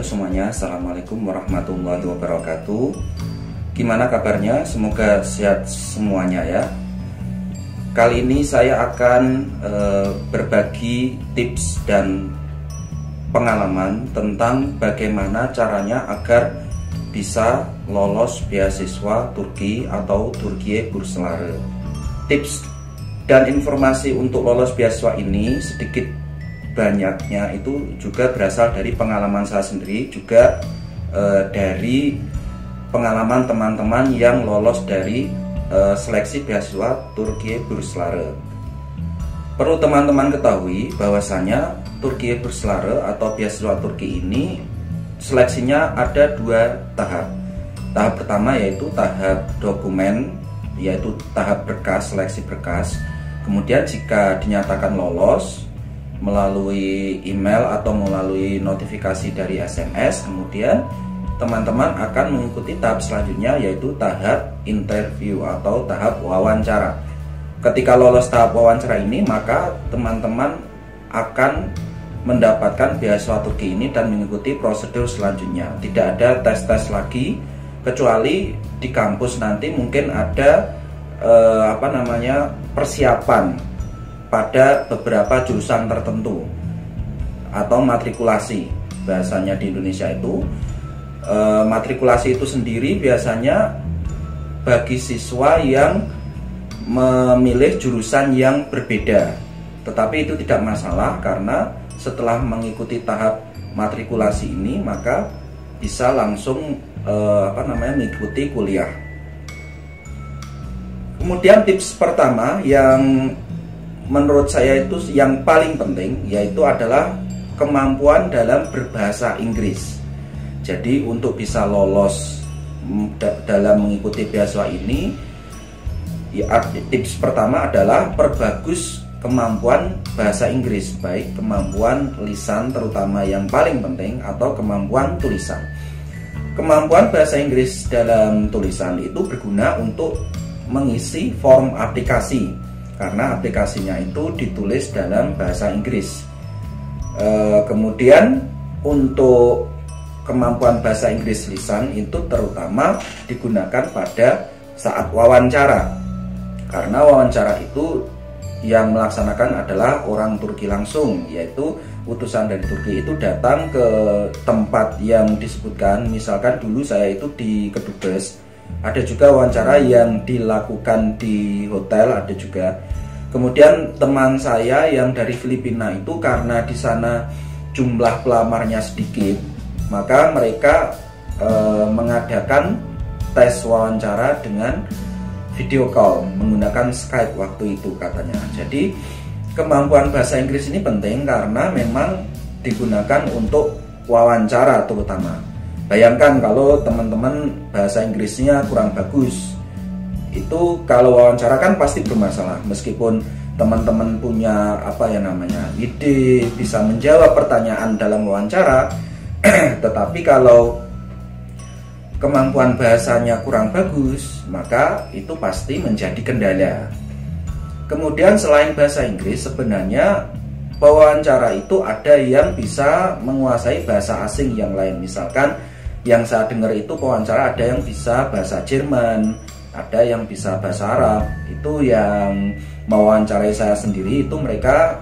Halo semuanya, Assalamualaikum warahmatullahi wabarakatuh. Gimana kabarnya? Semoga sehat semuanya ya. Kali ini saya akan berbagi tips dan pengalaman tentang bagaimana caranya agar bisa lolos beasiswa Turki atau Türkiye Bursları. Tips dan informasi untuk lolos beasiswa ini sedikit banyaknya itu juga berasal dari pengalaman saya sendiri, juga dari pengalaman teman-teman yang lolos dari seleksi beasiswa Türkiye Bursları. Perlu teman-teman ketahui bahwasanya Türkiye Bursları atau beasiswa Turki ini seleksinya ada dua tahap. Tahap pertama yaitu tahap dokumen, yaitu tahap berkas, seleksi berkas. Kemudian jika dinyatakan lolos melalui email atau melalui notifikasi dari SMS, kemudian teman-teman akan mengikuti tahap selanjutnya yaitu tahap interview atau tahap wawancara. Ketika lolos tahap wawancara ini, maka teman-teman akan mendapatkan beasiswa Turki ini dan mengikuti prosedur selanjutnya. Tidak ada tes-tes lagi, kecuali di kampus nanti mungkin ada persiapan pada beberapa jurusan tertentu atau matrikulasi. Bahasanya di Indonesia itu matrikulasi itu sendiri biasanya bagi siswa yang memilih jurusan yang berbeda. Tetapi itu tidak masalah karena setelah mengikuti tahap matrikulasi ini maka bisa langsung mengikuti kuliah. Kemudian tips pertama yang menurut saya itu yang paling penting yaitu adalah kemampuan dalam berbahasa Inggris. Jadi untuk bisa lolos dalam mengikuti beasiswa ini, tips pertama adalah perbagus kemampuan bahasa Inggris, baik kemampuan lisan terutama yang paling penting atau kemampuan tulisan. Kemampuan bahasa Inggris dalam tulisan itu berguna untuk mengisi form aplikasi, karena aplikasinya itu ditulis dalam bahasa Inggris. Kemudian untuk kemampuan bahasa Inggris lisan itu terutama digunakan pada saat wawancara, karena wawancara itu yang melaksanakan adalah orang Turki langsung, yaitu utusan dari Turki itu datang ke tempat yang disebutkan. Misalkan dulu saya itu di Kedubes, ada juga wawancara yang dilakukan di hotel, ada juga. Kemudian teman saya yang dari Filipina itu karena di sana jumlah pelamarnya sedikit, maka mereka mengadakan tes wawancara dengan video call menggunakan Skype waktu itu katanya. Jadi kemampuan bahasa Inggris ini penting karena memang digunakan untuk wawancara terutama. Bayangkan kalau teman-teman bahasa Inggrisnya kurang bagus, itu kalau wawancara kan pasti bermasalah. Meskipun teman-teman punya ide, bisa menjawab pertanyaan dalam wawancara, tetapi kalau kemampuan bahasanya kurang bagus, maka itu pasti menjadi kendala. Kemudian selain bahasa Inggris, sebenarnya pewawancara itu ada yang bisa menguasai bahasa asing yang lain. Misalkan yang saya dengar itu pewawancara ada yang bisa bahasa Jerman, ada yang bisa bahasa Arab. Itu yang mewawancarai saya sendiri, itu mereka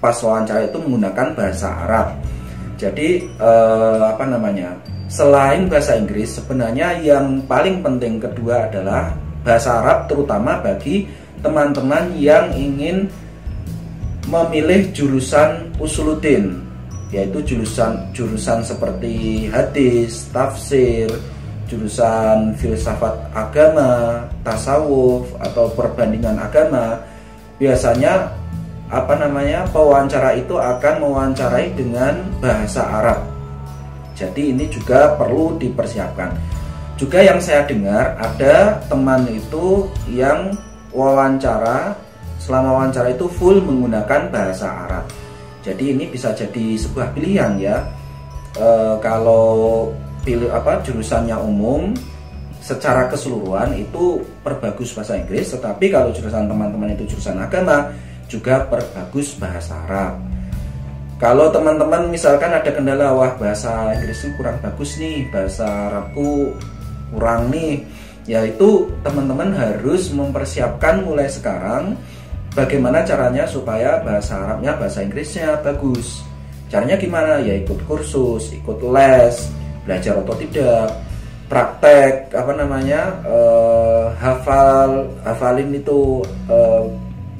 pas wawancara itu menggunakan bahasa Arab. Jadi selain bahasa Inggris, sebenarnya yang paling penting kedua adalah bahasa Arab, terutama bagi teman-teman yang ingin memilih jurusan usuluddin, yaitu jurusan seperti hadis, tafsir, jurusan filsafat agama, tasawuf atau perbandingan agama. Biasanya pewawancara itu akan mewawancarai dengan bahasa Arab. Jadi ini juga perlu dipersiapkan. Juga yang saya dengar ada teman itu yang selama wawancara itu full menggunakan bahasa Arab. Jadi ini bisa jadi sebuah pilihan ya. Kalau jurusannya umum secara keseluruhan itu perbagus bahasa Inggris, tetapi kalau jurusan teman-teman itu jurusan agama juga perbagus bahasa Arab. Kalau teman-teman misalkan ada kendala, wah bahasa Inggrisnya kurang bagus nih, bahasa Arabku kurang nih, yaitu teman-teman harus mempersiapkan mulai sekarang bagaimana caranya supaya bahasa Arabnya, bahasa Inggrisnya bagus. Caranya gimana? Ya ikut kursus, ikut les, belajar otodidak, praktek hafalin itu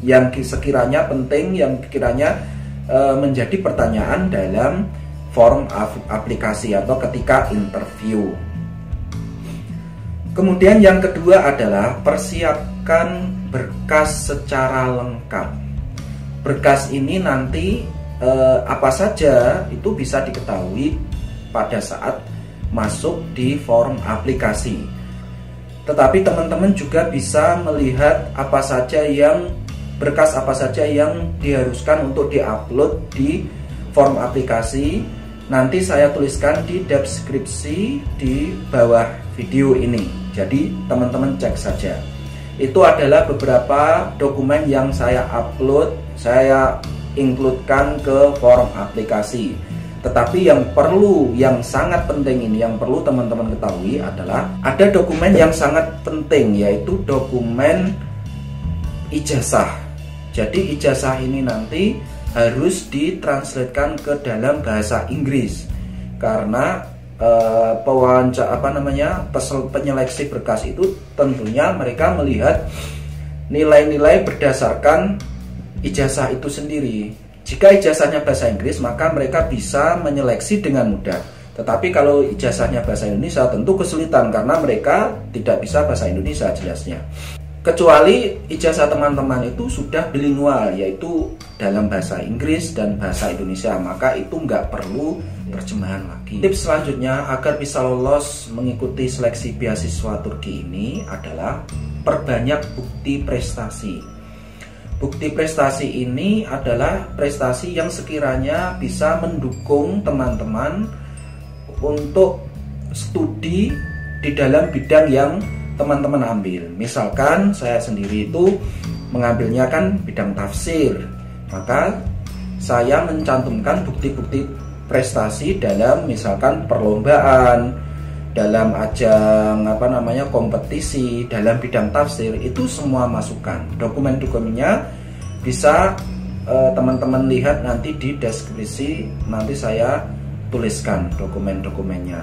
yang sekiranya penting, yang kiranya menjadi pertanyaan dalam form aplikasi atau ketika interview. Kemudian yang kedua adalah persiapkan berkas secara lengkap. Berkas ini nanti apa saja itu bisa diketahui pada saat masuk di form aplikasi. Tetapi teman-teman juga bisa melihat berkas apa saja yang diharuskan untuk diupload di form aplikasi. Nanti saya tuliskan di deskripsi di bawah video ini. Jadi teman-teman cek saja. Itu adalah beberapa dokumen yang saya upload, saya includekan ke form aplikasi. Tetapi yang sangat penting ini, yang perlu teman-teman ketahui adalah ada dokumen yang sangat penting, yaitu dokumen ijazah. Jadi ijazah ini nanti harus ditranslatekan ke dalam bahasa Inggris, karena penyeleksi berkas itu tentunya mereka melihat nilai-nilai berdasarkan ijazah itu sendiri. Jika ijazahnya bahasa Inggris, maka mereka bisa menyeleksi dengan mudah. Tetapi kalau ijazahnya bahasa Indonesia, tentu kesulitan karena mereka tidak bisa bahasa Indonesia jelasnya. Kecuali ijazah teman-teman itu sudah bilingual, yaitu dalam bahasa Inggris dan bahasa Indonesia, maka itu nggak perlu terjemahan lagi. Tips selanjutnya agar bisa lolos mengikuti seleksi beasiswa Turki ini adalah perbanyak bukti prestasi. Bukti prestasi ini adalah prestasi yang sekiranya bisa mendukung teman-teman untuk studi di dalam bidang yang teman-teman ambil. Misalkan saya sendiri itu mengambilnya kan bidang tafsir, maka saya mencantumkan bukti-bukti prestasi dalam misalkan perlombaan, dalam ajang kompetisi dalam bidang tafsir. Itu semua masukan. Dokumen-dokumennya bisa teman-teman lihat nanti di deskripsi, nanti saya tuliskan dokumen-dokumennya.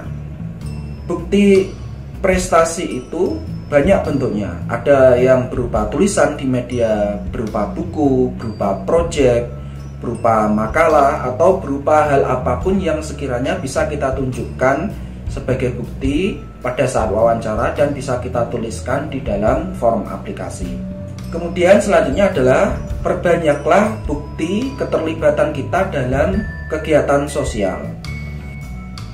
Bukti prestasi itu banyak bentuknya. Ada yang berupa tulisan di media, berupa buku, berupa proyek, berupa makalah, atau berupa hal apapun yang sekiranya bisa kita tunjukkan sebagai bukti pada saat wawancara dan bisa kita tuliskan di dalam form aplikasi. Kemudian selanjutnya adalah perbanyaklah bukti keterlibatan kita dalam kegiatan sosial.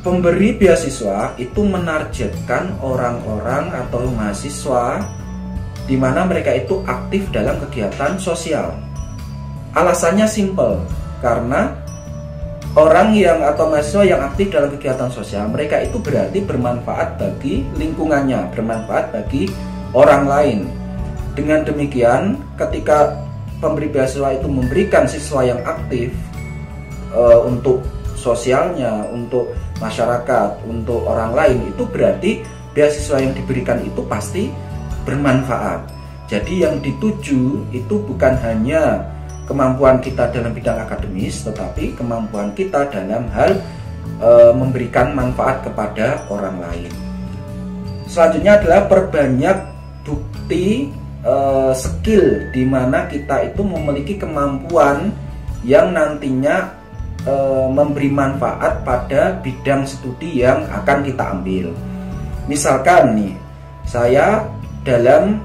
Pemberi beasiswa itu menargetkan orang-orang atau mahasiswa di mana mereka itu aktif dalam kegiatan sosial. Alasannya simple, karena orang atau mahasiswa yang aktif dalam kegiatan sosial, mereka itu berarti bermanfaat bagi lingkungannya, bermanfaat bagi orang lain. Dengan demikian, ketika pemberi beasiswa itu memberikan siswa yang aktif untuk sosialnya, untuk masyarakat, untuk orang lain, itu berarti beasiswa yang diberikan itu pasti bermanfaat. Jadi yang dituju itu bukan hanya kemampuan kita dalam bidang akademis, tetapi kemampuan kita dalam hal memberikan manfaat kepada orang lain. Selanjutnya adalah perbanyak bukti skill, di mana kita itu memiliki kemampuan yang nantinya memberi manfaat pada bidang studi yang akan kita ambil. Misalkan nih, saya dalam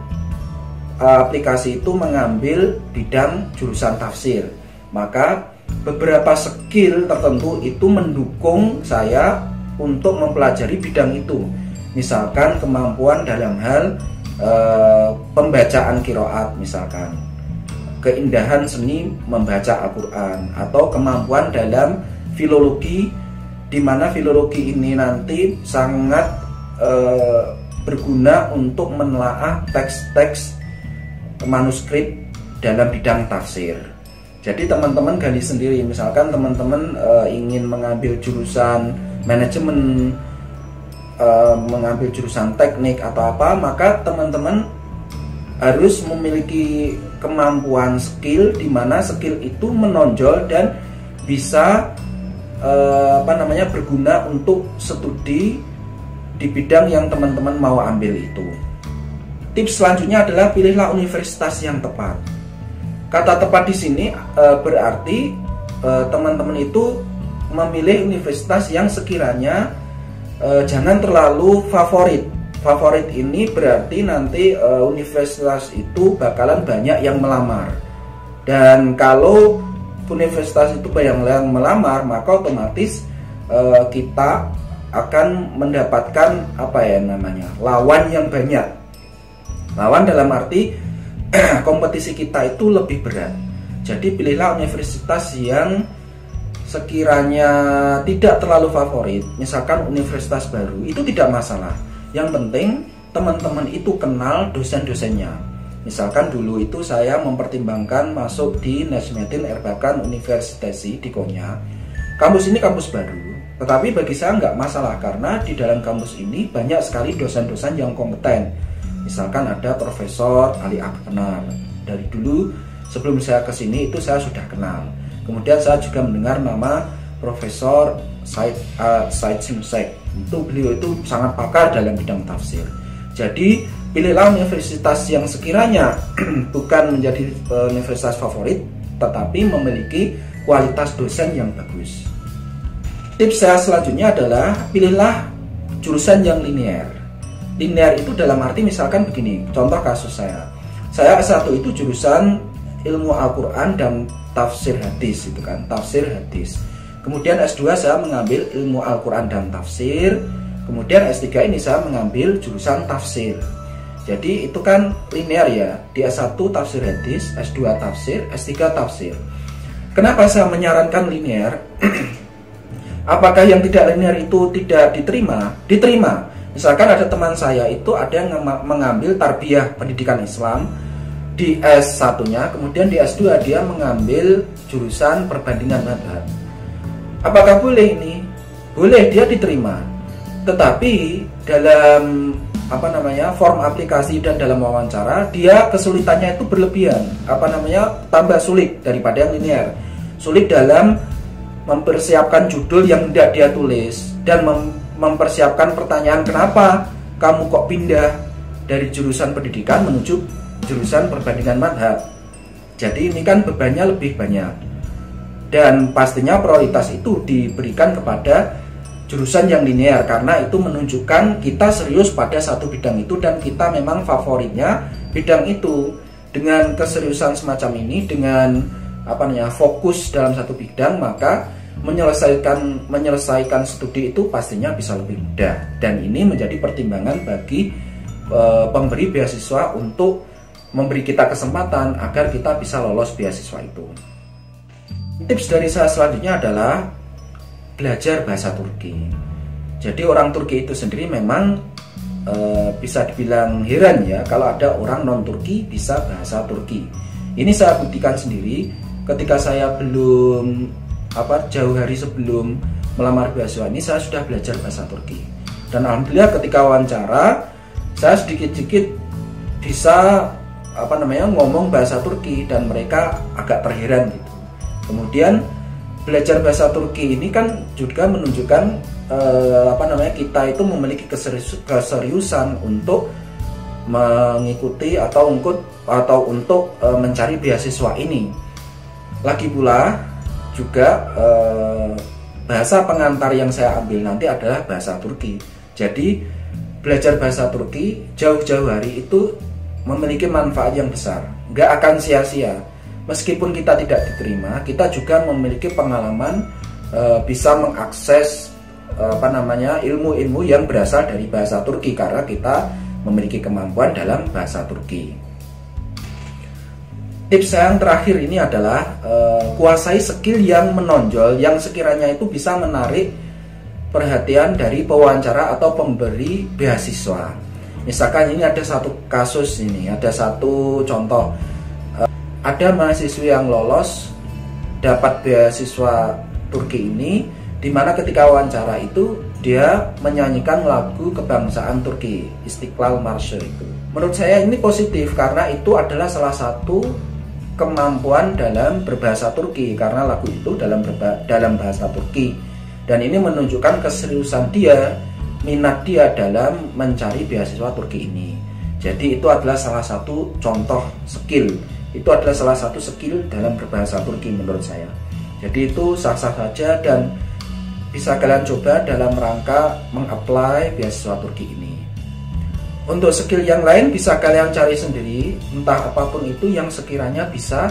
aplikasi itu mengambil bidang jurusan tafsir, maka beberapa skill tertentu itu mendukung saya untuk mempelajari bidang itu. Misalkan kemampuan dalam hal pembacaan qiraat, misalkan keindahan seni membaca Al-Quran, atau kemampuan dalam filologi, di mana filologi ini nanti sangat berguna untuk menelaah teks-teks manuskrip dalam bidang tafsir. Jadi teman-teman gali sendiri, misalkan teman-teman ingin mengambil jurusan manajemen, mengambil jurusan teknik atau apa, maka teman-teman harus memiliki kemampuan skill, di mana skill itu menonjol dan bisa berguna untuk studi di bidang yang teman-teman mau ambil itu. Tips selanjutnya adalah pilihlah universitas yang tepat. Kata tepat di sini berarti teman-teman itu memilih universitas yang sekiranya jangan terlalu favorit. Favorit ini berarti nanti universitas itu bakalan banyak yang melamar. Dan kalau universitas itu banyak yang melamar, maka otomatis kita akan mendapatkan lawan yang banyak. Lawan dalam arti kompetisi kita itu lebih berat. Jadi pilihlah universitas yang sekiranya tidak terlalu favorit. Misalkan universitas baru, itu tidak masalah. Yang penting teman-teman itu kenal dosen-dosennya. Misalkan dulu itu saya mempertimbangkan masuk di Najmuddin Erbakan Universitas di Konya. Kampus ini kampus baru, tetapi bagi saya nggak masalah karena di dalam kampus ini banyak sekali dosen-dosen yang kompeten. Misalkan ada Profesor Ali Akbar. Dari dulu sebelum saya kesini itu saya sudah kenal. Kemudian saya juga mendengar nama Profesor Said Simsek. Itu beliau itu sangat pakar dalam bidang tafsir. Jadi pilihlah universitas yang sekiranya bukan menjadi universitas favorit, tetapi memiliki kualitas dosen yang bagus. Tips saya selanjutnya adalah pilihlah jurusan yang linear. Linear itu dalam arti misalkan begini, contoh kasus saya S1 itu jurusan ilmu Al-Quran dan tafsir hadis, itu kan, tafsir hadis. Kemudian S2 saya mengambil ilmu Al-Quran dan tafsir. Kemudian S3 ini saya mengambil jurusan tafsir. Jadi itu kan linear ya, di S1 tafsir hadis, S2 tafsir, S3 tafsir. Kenapa saya menyarankan linear? Apakah yang tidak linear itu tidak diterima? Diterima. Misalkan ada teman saya itu ada yang mengambil tarbiyah pendidikan Islam di S1-nya, kemudian di S2 dia mengambil jurusan perbandingan mazhab. Apakah boleh ini? Boleh, dia diterima. Tetapi dalam form aplikasi dan dalam wawancara dia kesulitannya itu berlebihan. Tambah sulit daripada yang linear. Sulit dalam mempersiapkan judul yang tidak dia tulis dan mempersiapkan pertanyaan kenapa kamu kok pindah dari jurusan pendidikan menuju jurusan perbandingan mazhab. Jadi ini kan bebannya lebih banyak. Dan pastinya prioritas itu diberikan kepada jurusan yang linear karena itu menunjukkan kita serius pada satu bidang itu dan kita memang favoritnya bidang itu. Dengan keseriusan semacam ini, dengan fokus dalam satu bidang, maka menyelesaikan studi itu pastinya bisa lebih mudah. Dan ini menjadi pertimbangan bagi pemberi beasiswa untuk memberi kita kesempatan agar kita bisa lolos beasiswa itu. Tips dari saya selanjutnya adalah belajar bahasa Turki. Jadi orang Turki itu sendiri memang bisa dibilang heran ya kalau ada orang non-Turki bisa bahasa Turki. Ini saya buktikan sendiri ketika saya belum jauh hari sebelum melamar beasiswa ini saya sudah belajar bahasa Turki. Dan alhamdulillah ketika wawancara saya sedikit-sedikit bisa ngomong bahasa Turki dan mereka agak terheran gitu. Kemudian belajar bahasa Turki ini kan juga menunjukkan kita itu memiliki keseriusan untuk mengikuti atau untuk mencari beasiswa ini. Lagi pula juga bahasa pengantar yang saya ambil nanti adalah bahasa Turki. Jadi belajar bahasa Turki jauh-jauh hari itu memiliki manfaat yang besar, nggak akan sia-sia. Meskipun kita tidak diterima, kita juga memiliki pengalaman bisa mengakses ilmu-ilmu yang berasal dari bahasa Turki karena kita memiliki kemampuan dalam bahasa Turki. Tips saya yang terakhir ini adalah kuasai skill yang menonjol yang sekiranya itu bisa menarik perhatian dari pewawancara atau pemberi beasiswa. Misalkan ini ada satu kasus ini, ada satu contoh. Ada mahasiswa yang lolos dapat beasiswa Turki ini, dimana ketika wawancara itu dia menyanyikan lagu kebangsaan Turki, Istiqlal Marşı itu. Menurut saya ini positif karena itu adalah salah satu kemampuan dalam berbahasa Turki, karena lagu itu dalam bahasa Turki, dan ini menunjukkan keseriusan dia, minat dia dalam mencari beasiswa Turki ini. Jadi itu adalah salah satu contoh skill, itu adalah salah satu skill dalam berbahasa Turki menurut saya. Jadi itu sah-sah saja dan bisa kalian coba dalam rangka mengapply beasiswa Turki ini. Untuk skill yang lain bisa kalian cari sendiri, entah apapun itu yang sekiranya bisa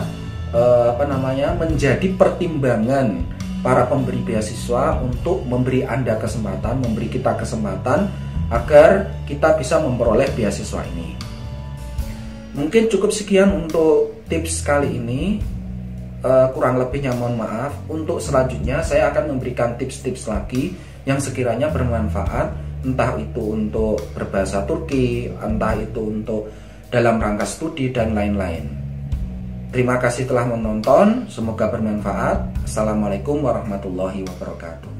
menjadi pertimbangan para pemberi beasiswa untuk memberi Anda kesempatan, memberi kita kesempatan agar kita bisa memperoleh beasiswa ini. Mungkin cukup sekian untuk tips kali ini. Kurang lebihnya mohon maaf. Untuk selanjutnya saya akan memberikan tips-tips lagi yang sekiranya bermanfaat, entah itu untuk berbahasa Turki, entah itu untuk dalam rangka studi dan lain-lain. Terima kasih telah menonton, semoga bermanfaat. Assalamualaikum warahmatullahi wabarakatuh.